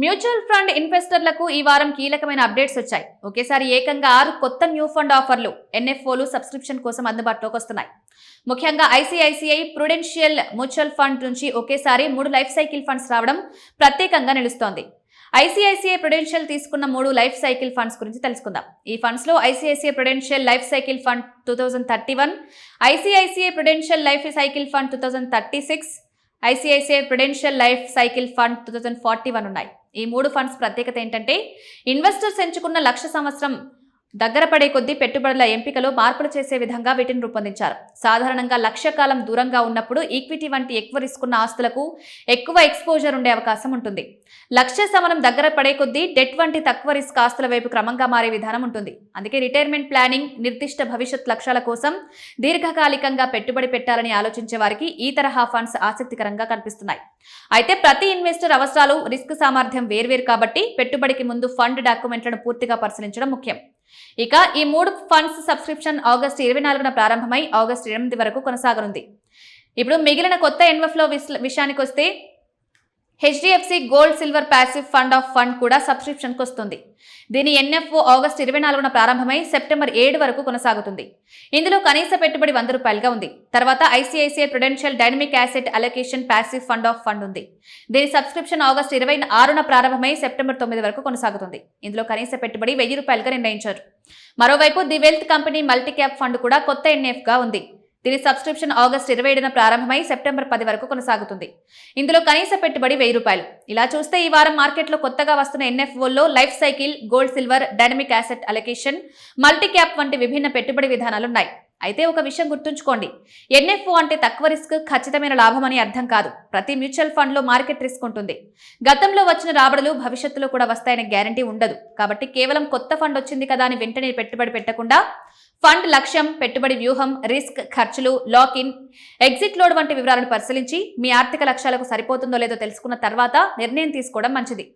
Mutual fund ఇన్వెస్టర్లకు ఈ వారం కీలకమైన అప్డేట్స్ వచ్చాయి. ఒకేసారి ఏకంగా 6 కొత్త న్యూ ఫండ్ ఆఫర్లు ఎన్ఎఫ్ఓలు సబ్స్క్రిప్షన్ కోసం అందుబాటులోకి వస్తున్నాయి. ముఖ్యంగా ఐసిఐసిఐ ప్రుడెన్షియల్ మ్యూచువల్ ఫండ్ నుంచి ఒకేసారి 3 లైఫ్ సైకిల్ ఫండ్స్ రావడం ప్రత్యేకంగా నిలుస్తోంది. ఐసిఐసిఐ ప్రుడెన్షియల్ తీసుకున్న 3 లైఫ్ సైకిల్ ఫండ్స్ గురించి తెలుసుకుందాం. ఈ ఫండ్స్ లో ICICI Prudential life cycle fund 2031, ICICI Prudential life cycle fund 2036, ICICI Prudential life cycle fund 2041 ఉన్నాయి. ఈ 3 ఫండ్స్ ప్రత్యేకత ఏంటంటే ఇన్వెస్టర్స్ ఎంచుకున్న లక్ష సంవత్సరం దగ్గర పడే కొద్దీ పెట్టుబడుల ఎంపికలో మార్పులు చేసే విధంగా వీటిని రూపొందించారు. సాధారణంగా లక్ష్య కాలం దూరంగా ఉన్నప్పుడు ఈక్విటీ వంటి ఎక్కువ రిస్క్ ఉన్న ఆస్తులకు ఎక్కువ ఎక్స్పోజర్ ఉండే అవకాశం ఉంటుంది. లక్ష్య సమరం దగ్గర పడే కొద్దీ డెట్ వంటి తక్కువ రిస్క్ ఆస్తుల వైపు క్రమంగా మారే విధానం ఉంటుంది. అందుకే రిటైర్మెంట్ ప్లానింగ్, నిర్దిష్ట భవిష్యత్ లక్ష్యాల కోసం దీర్ఘకాలికంగా పెట్టుబడి పెట్టాలని ఆలోచించే వారికి ఈ తరహా ఫండ్స్ ఆసక్తికరంగా కనిపిస్తున్నాయి. అయితే ప్రతి ఇన్వెస్టర్ అవసరాలు, రిస్క్ సామర్థ్యం వేర్వేరు కాబట్టి పెట్టుబడికి ముందు ఫండ్ డాక్యుమెంట్లను పూర్తిగా పరిశీలించడం ముఖ్యం. ఇక ఈ 3 ఫండ్స్ సబ్స్క్రిప్షన్ ఆగస్టు 24న ప్రారంభమై ఆగస్టు 8 వరకు కొనసాగనుంది. ఇప్పుడు మిగిలిన కొత్త ఎన్ఎఫ్లో విషయానికి వస్తే HDFC gold silver passive fund of fund కూడా సబ్స్క్రిప్షన్కి వస్తుంది. దీని ఎన్ఎఫ్ఓ ఆగస్టు 24న ప్రారంభమై సెప్టెంబర్ 7 వరకు కొనసాగుతుంది. ఇందులో కనీస పెట్టుబడి ₹100గా ఉంది. తర్వాత ICICI Prudential dynamic asset allocation passive fund of fund ఉంది. దీని సబ్స్క్రిప్షన్ ఆగస్టు 26న ప్రారంభమై సెప్టెంబర్ 9 వరకు కొనసాగుతుంది. ఇందులో కనీస పెట్టుబడి ₹1000గా నిర్ణయించారు. మరోవైపు the wealth company multi cap fund కూడా కొత్త ఎన్ఎఫ్గా ఉంది. దీని సబ్స్క్రిప్షన్ ఆగస్టు 27న ప్రారంభమై సెప్టెంబర్ 10 వరకు కొనసాగుతుంది. ఇందులో కనీస పెట్టుబడి ₹1000. ఇలా చూస్తే ఈ వారం మార్కెట్లో కొత్తగా వస్తున్న ఎన్ఎఫ్ఓల్లో life cycle, gold silver, dynamic asset allocation, multi cap వంటి విభిన్న పెట్టుబడి విధానాలున్నాయి. అయితే ఒక విషయం గుర్తుంచుకోండి, ఎన్ఎఫ్ఓ అంటే తక్కువ రిస్క్, ఖచ్చితమైన లాభం అని అర్థం కాదు. ప్రతి మ్యూచువల్ ఫండ్లో మార్కెట్ రిస్క్ ఉంటుంది. గతంలో వచ్చిన రాబడులు భవిష్యత్తులో కూడా వస్తాయనే గ్యారంటీ ఉండదు. కాబట్టి కేవలం కొత్త ఫండ్ వచ్చింది కదా అని వెంటనే పెట్టుబడి పెట్టకుండా ఫండ్ లక్ష్యం, పెట్టుబడి వ్యూహం, రిస్క్, ఖర్చులు, లాక్-ఇన్, ఎగ్జిట్ లోడ్ వంటి వివరాలను పరిశీలించి మీ ఆర్థిక లక్ష్యాలకు సరిపోతుందో లేదో తెలుసుకున్న తర్వాత నిర్ణయం తీసుకోవడం మంచిది.